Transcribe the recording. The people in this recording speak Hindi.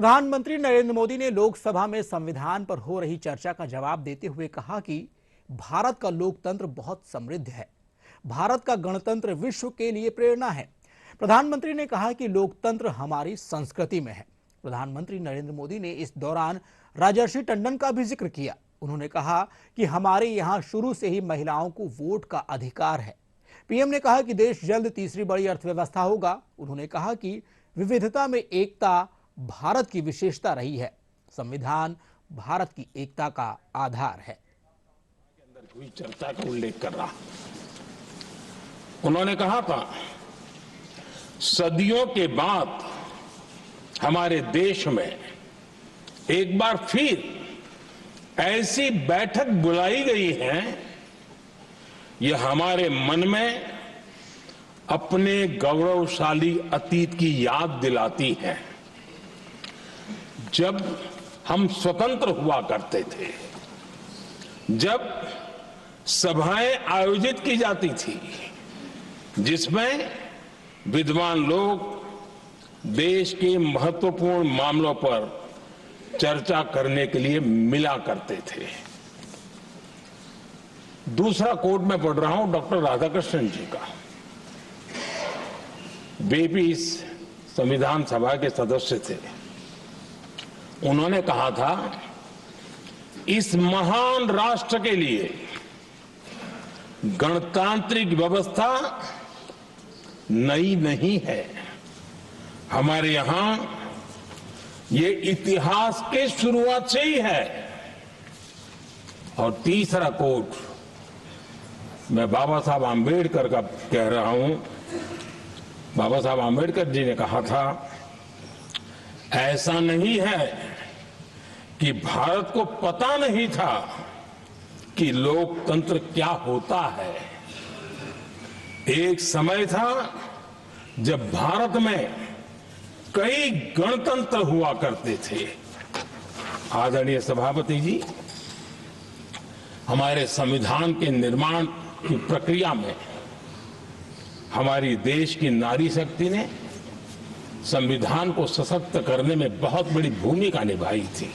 प्रधानमंत्री नरेंद्र मोदी ने लोकसभा में संविधान पर हो रही चर्चा का जवाब देते हुए कहा कि भारत का लोकतंत्र बहुत समृद्ध है। भारत का गणतंत्र विश्व के लिए प्रेरणा है। प्रधानमंत्री ने कहा कि लोकतंत्र हमारी संस्कृति में है। प्रधानमंत्री नरेंद्र मोदी ने इस दौरान राजर्षि टंडन का भी जिक्र किया। उन्होंने कहा कि हमारे यहाँ शुरू से ही महिलाओं को वोट का अधिकार है। पीएम ने कहा कि देश जल्द तीसरी बड़ी अर्थव्यवस्था होगा। उन्होंने कहा कि विविधता में एकता भारत की विशेषता रही है। संविधान भारत की एकता का आधार है। अंदर हुई चर्चा का उल्लेख कर रहा, उन्होंने कहा था, सदियों के बाद हमारे देश में एक बार फिर ऐसी बैठक बुलाई गई है, यह हमारे मन में अपने गौरवशाली अतीत की याद दिलाती है। जब हम स्वतंत्र हुआ करते थे, जब सभाएं आयोजित की जाती थी जिसमें विद्वान लोग देश के महत्वपूर्ण मामलों पर चर्चा करने के लिए मिला करते थे। दूसरा कोट मैं पढ़ रहा हूं डॉक्टर राधाकृष्णन जी का। वे भी इस संविधान सभा के सदस्य थे। उन्होंने कहा था, इस महान राष्ट्र के लिए गणतांत्रिक व्यवस्था नई नहीं है। हमारे यहां ये इतिहास के शुरुआत से ही है। और तीसरा कोट मैं बाबा साहब आंबेडकर का कह रहा हूं। बाबा साहब आंबेडकर जी ने कहा था, ऐसा नहीं है कि भारत को पता नहीं था कि लोकतंत्र क्या होता है। एक समय था जब भारत में कई गणतंत्र हुआ करते थे। आदरणीय सभापति जी, हमारे संविधान के निर्माण की प्रक्रिया में हमारी देश की नारी शक्ति ने संविधान को सशक्त करने में बहुत बड़ी भूमिका निभाई थी।